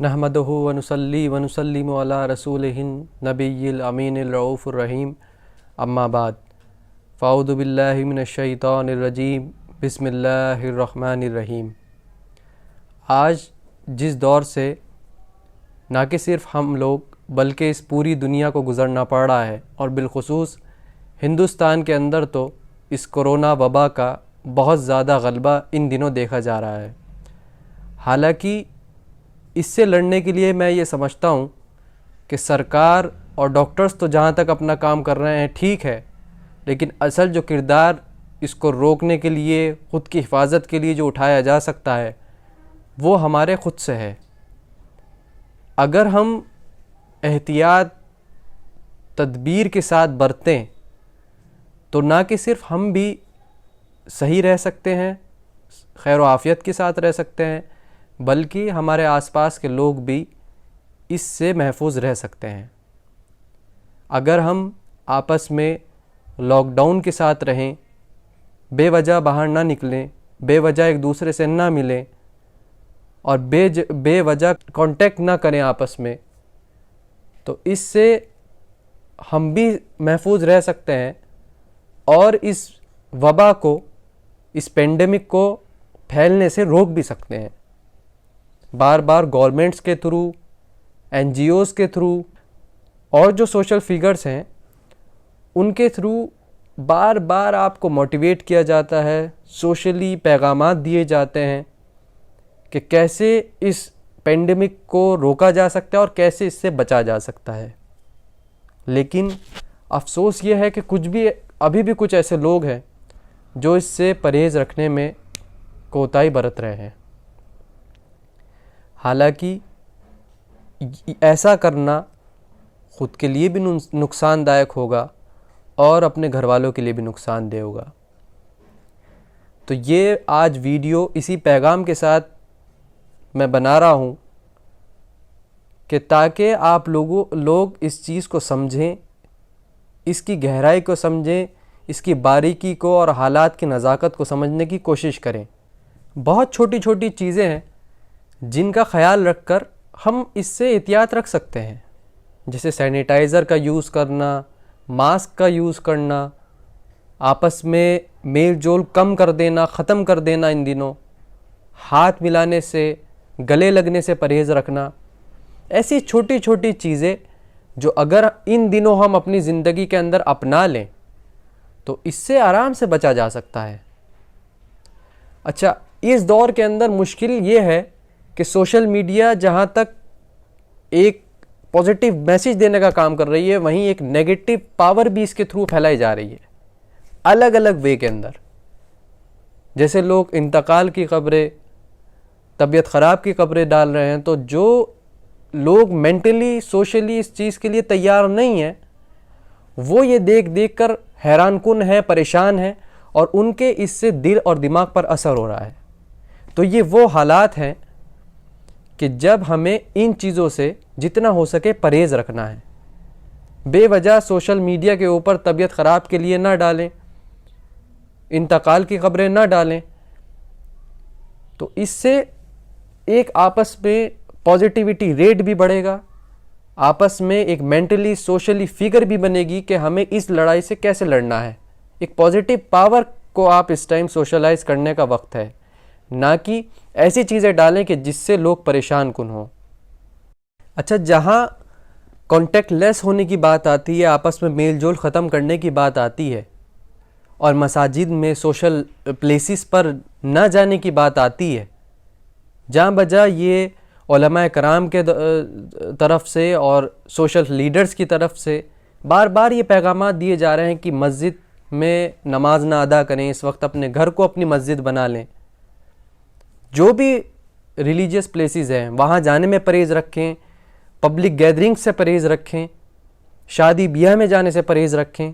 नहमदुहु व नुसल्ली व नुसल्लिमु अला रसूलिहिन नबिय्यिल अमीनिल रऊफ़िर रहीम अम्मा बाद फ़अऊज़ु बिल्लाहि मिनश शैतानिर रजीम बिस्मिल्लाहिर रहमानिर रहीम। आज जिस दौर से ना कि सिर्फ़ हम लोग बल्कि इस पूरी दुनिया को गुज़रना पड़ रहा है और बिलख़ुसूस हिंदुस्तान के अंदर तो इस कोरोना वबा का बहुत ज़्यादा ग़लबा इन दिनों देखा जा रहा है। हालांकि इससे लड़ने के लिए मैं ये समझता हूँ कि सरकार और डॉक्टर्स तो जहाँ तक अपना काम कर रहे हैं ठीक है, लेकिन असल जो किरदार इसको रोकने के लिए, ख़ुद की हिफाजत के लिए जो उठाया जा सकता है वो हमारे ख़ुद से है। अगर हम एहतियात तदबीर के साथ बरतें तो ना कि सिर्फ़ हम भी सही रह सकते हैं, खैर व आफ़ियत के साथ रह सकते हैं, बल्कि हमारे आसपास के लोग भी इससे महफूज रह सकते हैं। अगर हम आपस में लॉकडाउन के साथ रहें, बेवजह बाहर ना निकलें, बेवजह एक दूसरे से ना मिलें और बेवजह कांटेक्ट ना करें आपस में, तो इससे हम भी महफूज रह सकते हैं और इस वबा को, इस पेंडेमिक को फैलने से रोक भी सकते हैं। बार बार गवर्नमेंट्स के थ्रू, NGOs के थ्रू और जो सोशल फिगर्स हैं उनके थ्रू बार बार आपको मोटिवेट किया जाता है, सोशली पैगामात दिए जाते हैं कि कैसे इस पेंडेमिक को रोका जा सकता है और कैसे इससे बचा जा सकता है। लेकिन अफसोस ये है कि अभी भी कुछ ऐसे लोग हैं जो इससे परहेज़ रखने में कोताही बरत रहे हैं। हालांकि ऐसा करना ख़ुद के लिए भी नुकसानदायक होगा और अपने घर वालों के लिए भी नुकसानदेह होगा। तो ये आज वीडियो इसी पैगाम के साथ मैं बना रहा हूँ कि ताकि आप लोग इस चीज़ को समझें, इसकी गहराई को समझें, इसकी बारीकी को और हालात की नज़ाकत को समझने की कोशिश करें। बहुत छोटी छोटी चीज़ें हैं जिनका ख़याल रखकर हम इससे एहतियात रख सकते हैं, जैसे सैनिटाइज़र का यूज़ करना, मास्क का यूज़ करना, आपस में मेल जोल कम कर देना, ख़त्म कर देना, इन दिनों हाथ मिलाने से, गले लगने से परहेज़ रखना। ऐसी छोटी छोटी चीज़ें जो अगर इन दिनों हम अपनी ज़िंदगी के अंदर अपना लें तो इससे आराम से बचा जा सकता है। अच्छा, इस दौर के अंदर मुश्किल ये है कि सोशल मीडिया जहाँ तक एक पॉजिटिव मैसेज देने का काम कर रही है, वहीं एक नेगेटिव पावर भी इसके थ्रू फैलाई जा रही है अलग अलग वे के अंदर। जैसे लोग इंतकाल की खबरें, तबीयत ख़राब की खबरें डाल रहे हैं, तो जो लोग मेंटली सोशली इस चीज़ के लिए तैयार नहीं हैं वो ये देख देख कर हैरानकुन है, परेशान है और उनके इससे दिल और दिमाग पर असर हो रहा है। तो ये वो हालात हैं कि जब हमें इन चीज़ों से जितना हो सके परहेज़ रखना है। बेवजह सोशल मीडिया के ऊपर तबीयत ख़राब के लिए ना डालें, इंतकाल की खबरें ना डालें, तो इससे एक आपस में पॉजिटिविटी रेट भी बढ़ेगा, आपस में एक मेंटली सोशली फिगर भी बनेगी कि हमें इस लड़ाई से कैसे लड़ना है। एक पॉजिटिव पावर को आप इस टाइम सोशलाइज करने का वक्त है, ना कि ऐसी चीज़ें डालें कि जिससे लोग परेशान कुन हों। अच्छा, जहाँ कॉन्टेक्ट लेस होने की बात आती है, आपस में मेल जोल ख़त्म करने की बात आती है और मसाजिद में, सोशल प्लेसेस पर न जाने की बात आती है, जहाँ बजा ये उलमाए कराम के तरफ से और सोशल लीडर्स की तरफ से बार बार ये पैगामात दिए जा रहे हैं कि मस्जिद में नमाज ना अदा करें, इस वक्त अपने घर को अपनी मस्जिद बना लें, जो भी रिलीजियस प्लेसेस हैं वहाँ जाने में परहेज़ रखें, पब्लिक गैदरिंग से परहेज़ रखें, शादी ब्याह में जाने से परहेज़ रखें।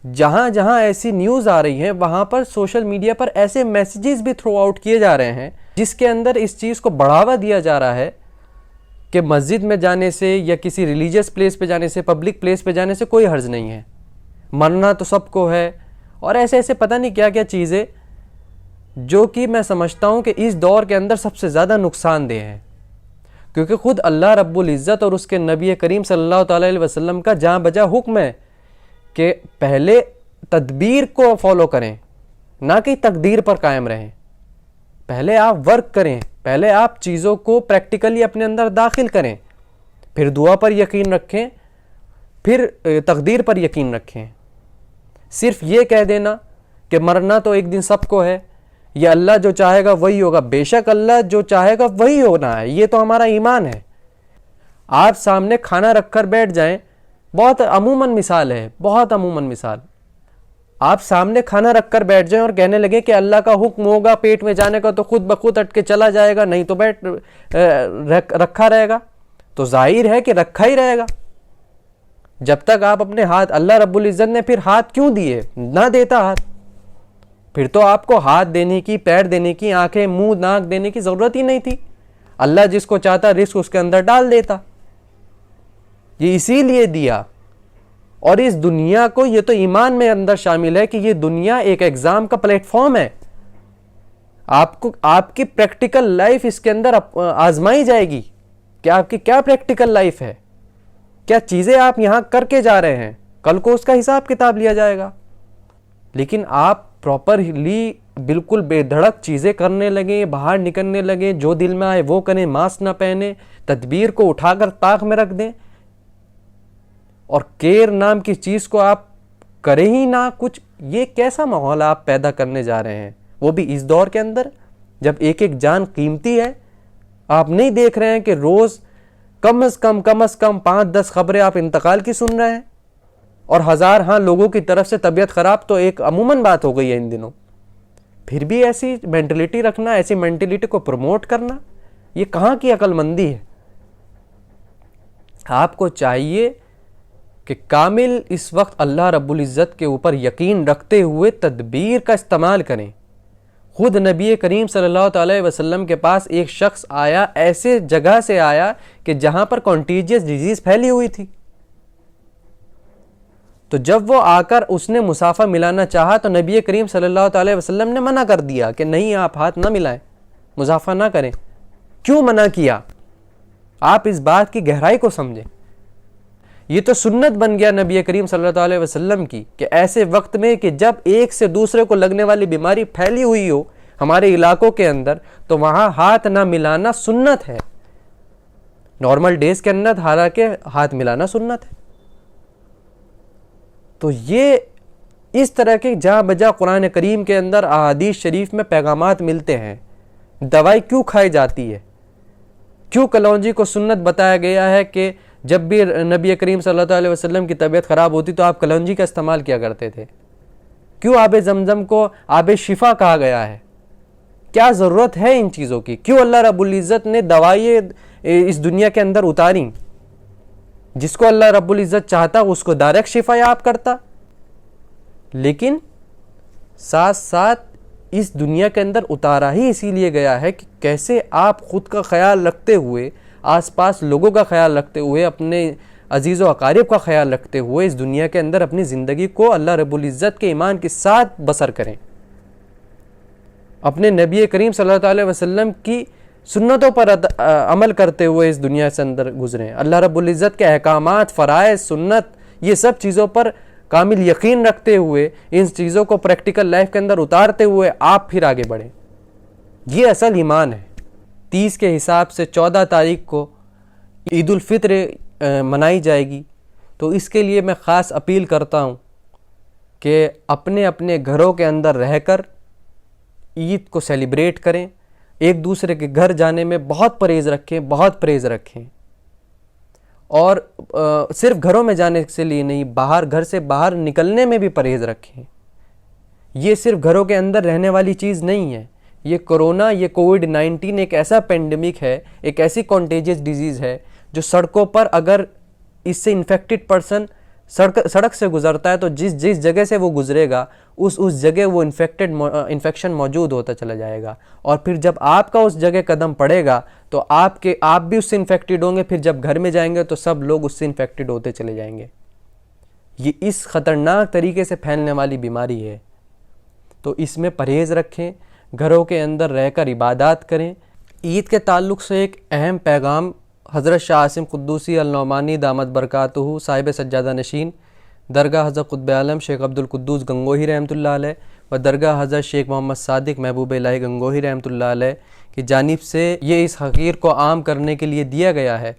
जहाँ जहाँ ऐसी न्यूज़ आ रही है वहाँ पर सोशल मीडिया पर ऐसे मैसेजेस भी थ्रो आउट किए जा रहे हैं जिसके अंदर इस चीज़ को बढ़ावा दिया जा रहा है कि मस्जिद में जाने से या किसी रिलीजियस प्लेस पे जाने से, पब्लिक प्लेस पे जाने से कोई हर्ज नहीं है, मरना तो सबको है, और ऐसे ऐसे पता नहीं क्या क्या चीज़ें जो कि मैं समझता हूँ कि इस दौर के अंदर सबसे ज़्यादा नुकसानदेह है। क्योंकि खुद अल्लाह रब्बुल इज़्ज़त और उसके नबी करीम सल्लल्लाहु अलैहि वसल्लम का जहाँ बजा हुक्म है कि पहले तदबीर को फॉलो करें, ना कि तकदीर पर कायम रहें। पहले आप वर्क करें, पहले आप चीज़ों को प्रैक्टिकली अपने अंदर दाखिल करें, फिर दुआ पर यकीन रखें, फिर तकदीर पर यकीन रखें। सिर्फ ये कह देना कि मरना तो एक दिन सबको है, ये अल्लाह जो चाहेगा वही होगा, बेशक अल्लाह जो चाहेगा वही होना है, ये तो हमारा ईमान है। आप सामने खाना रखकर बैठ जाएं, बहुत अमूमन मिसाल है, बहुत अमूमन मिसाल, आप सामने खाना रखकर बैठ जाएं और कहने लगे कि अल्लाह का हुक्म होगा पेट में जाने का तो खुद ब खुद अटके चला जाएगा, नहीं तो रखा रहेगा, तो जाहिर है कि रखा ही रहेगा। जब तक आप अपने हाथ, अल्लाह रब्बुल इज़्ज़त ने फिर हाथ क्यों दिए, ना देता हाथ, फिर तो आपको हाथ देने की, पैर देने की, आंखें, मुंह, नाक देने की जरूरत ही नहीं थी। अल्लाह जिसको चाहता रिस्क उसके अंदर डाल देता, ये इसीलिए दिया। और इस दुनिया को, ये तो ईमान में अंदर शामिल है कि ये दुनिया एक एग्जाम का प्लेटफॉर्म है। आपको आपकी प्रैक्टिकल लाइफ इसके अंदर आजमाई जाएगी कि आपकी क्या प्रैक्टिकल लाइफ है, क्या चीजें आप यहां करके जा रहे हैं, कल को उसका हिसाब किताब लिया जाएगा। लेकिन आप प्रॉपरली बिल्कुल बेधड़क चीजें करने लगे, बाहर निकलने लगे, जो दिल में आए वो करें, मास्क ना पहने, तदबीर को उठाकर ताक में रख दें, और केयर नाम की चीज को आप करें ही ना कुछ। ये कैसा माहौल आप पैदा करने जा रहे हैं, वो भी इस दौर के अंदर जब एक एक जान कीमती है। आप नहीं देख रहे हैं कि रोज कम से कम 5-10 खबरें आप इंतकाल की सुन रहे हैं, और हजार हाँ लोगों की तरफ से तबीयत खराब तो एक अमूमन बात हो गई है इन दिनों। फिर भी ऐसी मेंटलिटी रखना, ऐसी मेंटलिटी को प्रमोट करना, ये कहाँ की अक्लमंदी है। आपको चाहिए कि कामिल इस वक्त अल्लाह रब्बुल इज़्ज़त के ऊपर यकीन रखते हुए तदबीर का इस्तेमाल करें। खुद नबी करीम सल्लल्लाहु अलैहि वसल्लम के पास एक शख्स आया, ऐसे जगह से आया कि जहां पर कॉन्टीजियस डिजीज फैली हुई थी। तो जब वो आकर उसने मुसाफा मिलाना चाहा तो नबी करीम सल्लल्लाहु अलैहि वसल्लम ने मना कर दिया कि नहीं, आप हाथ ना मिलाएं, मुसाफा ना करें। क्यों मना किया? आप इस बात की गहराई को समझें। ये तो सुन्नत बन गया नबी करीम सल्लल्लाहु अलैहि वसल्लम की कि ऐसे वक्त में कि जब एक से दूसरे को लगने वाली बीमारी फैली हुई हो हमारे इलाकों के अंदर, तो वहां हाथ ना मिलाना सुन्नत है। नॉर्मल डेज के अंदर हालांकि हाथ मिलाना सुन्नत है। तो ये इस तरह के जहाँ बजा कुरान करीम के अंदर अहादीस शरीफ में पैगामात मिलते हैं। दवाई क्यों खाई जाती है, क्यों कलौंजी को सुन्नत बताया गया है कि जब भी नबी करीम सल्लल्लाहु अलैहि वसल्लम की तबीयत ख़राब होती तो आप कलौंजी का इस्तेमाल किया करते थे। क्यों आब जमजम को आब शिफा कहा गया है, क्या ज़रूरत है इन चीज़ों की? क्यों अल्लाह रब्बुल इज़्ज़त ने दवाई इस दुनिया के अंदर उतारी? जिसको अल्लाह रब्बुल इज़्ज़त चाहता उसको डायरेक्ट शिफा याब करता। लेकिन साथ साथ इस दुनिया के अंदर उतारा ही इसीलिए गया है कि कैसे आप खुद का ख्याल रखते हुए, आसपास लोगों का ख्याल रखते हुए, अपने अजीज़ व अकारिब का ख्याल रखते हुए इस दुनिया के अंदर अपनी ज़िंदगी को अल्लाह रब्बुल इज़्ज़त के ईमान के साथ बसर करें। अपने नबी करीम सल्लल्लाहु अलैहि वसल्लम की सुन्नतों पर अमल करते हुए इस दुनिया से अंदर गुजरें। अल्लाह रब्बुल इज़्ज़त के अहकामात, फ़राइज़, सुन्नत, ये सब चीज़ों पर कामिल यकीन रखते हुए, इन चीज़ों को प्रैक्टिकल लाइफ के अंदर उतारते हुए आप फिर आगे बढ़ें। ये असल ईमान है। 30 के हिसाब से 14 तारीख को ईद उल फित्र मनाई जाएगी। तो इसके लिए मैं ख़ास अपील करता हूँ कि अपने अपने घरों के अंदर रहकर ईद को सेलिब्रेट करें। एक दूसरे के घर जाने में बहुत परहेज़ रखें, बहुत परहेज़ रखें। और सिर्फ घरों में जाने से लिए नहीं, बाहर, घर से बाहर निकलने में भी परहेज़ रखें। ये सिर्फ घरों के अंदर रहने वाली चीज़ नहीं है। ये कोरोना, ये कोविड-19 एक ऐसा पेंडेमिक है, एक ऐसी कॉन्टेजियस डिजीज़ है जो सड़कों पर, अगर इससे इन्फेक्टेड पर्सन सड़क से गुजरता है तो जिस जगह से वो गुजरेगा उस जगह वो इन्फेक्शन मौजूद होता चला जाएगा। और फिर जब आपका उस जगह कदम पड़ेगा तो आप भी उससे इन्फेक्टेड होंगे। फिर जब घर में जाएंगे तो सब लोग उससे इन्फेक्टेड होते चले जाएंगे। ये इस ख़तरनाक तरीके से फैलने वाली बीमारी है। तो इसमें परहेज़ रखें, घरों के अंदर रहकर इबादत करें। ईद के ताल्लुक़ से एक अहम पैगाम हज़रत शाह आसिम कुद्दूसी अल-नौमानी दामत बरकातहू साहिब सज्जादा नशीन, दरगाह हज़रत कुतुब आलम शेख अब्दुल कुद्दूस गंगोही रहमतुल्लाह अलैह व दरगाह हज़रत शेख मोहम्मद सादिक महबूब इलाही गंगोही रहमतुल्लाह अलैह की जानिब से ये इस हक़ीर को आम करने के लिए दिया गया है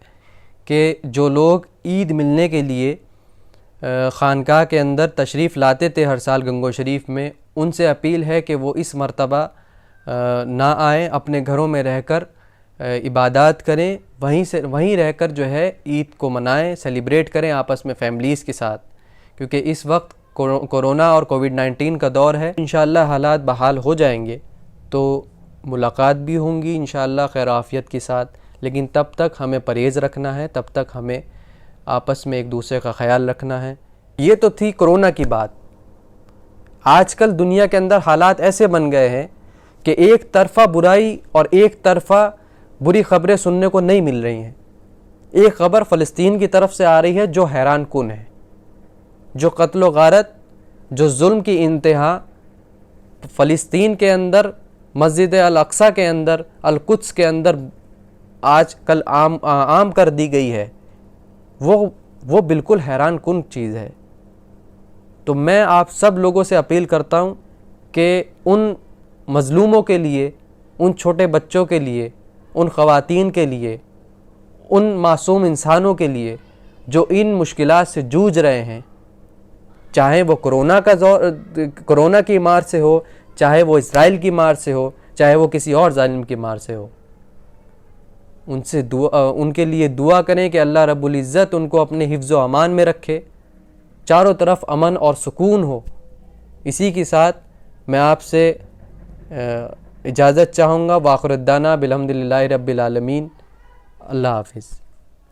कि जो लोग ईद मिलने के लिए ख़ानकाह के अंदर तशरीफ़ लाते थे हर साल गंगो शरीफ में, उनसे अपील है कि वो इस मरतबा ना आएँ, अपने घरों में रहकर इबादत करें, वहीं रहकर जो है ईद को मनाएं, सेलिब्रेट करें आपस में फैमिलीज़ के साथ, क्योंकि इस वक्त कोरोना और कोविड-19 का दौर है। इंशाअल्लाह हालात बहाल हो जाएंगे तो मुलाकात भी होंगी इंशाअल्लाह खैर आफ़ियत के साथ, लेकिन तब तक हमें परहेज़ रखना है, तब तक हमें आपस में एक दूसरे का ख्याल रखना है। ये तो थी कोरोना की बात। आजकल दुनिया के अंदर हालात ऐसे बन गए हैं कि एक तरफ़ा बुराई और एक तरफ़ा बुरी ख़बरें सुनने को नहीं मिल रही हैं। एक ख़बर फ़लस्तीन की तरफ से आ रही है जो हैरान कुन है, जो क़त्ल व गारत, जो जुल्म की इंतहा फ़लस्तीन के अंदर, मस्जिद अल अक्सा के अंदर, अल कुद्स के अंदर आज कल आम कर दी गई है, वो बिल्कुल हैरान कुन चीज़ है। तो मैं आप सब लोगों से अपील करता हूँ कि उन मज़लूमों के लिए, उन छोटे बच्चों के लिए, उन ख़वातीन के लिए, उन मासूम इंसानों के लिए जो इन मुश्किलात से जूझ रहे हैं, चाहे वो कोरोना की मार से हो, चाहे वो इसराइल की मार से हो, चाहे वो किसी और जालिम की मार से हो, उनके लिए दुआ करें कि अल्लाह रब्बुल इज़्ज़त उनको अपने हिफ्ज़ व अमान में रखे, चारों तरफ अमन और सुकून हो। इसी के साथ मैं आपसे इजाज़त चाहूँगा। वाखिर दाना बिल्हम्दुलिल्लाहि रब्बिल आलमीन। अल्लाह हाफ़िज़।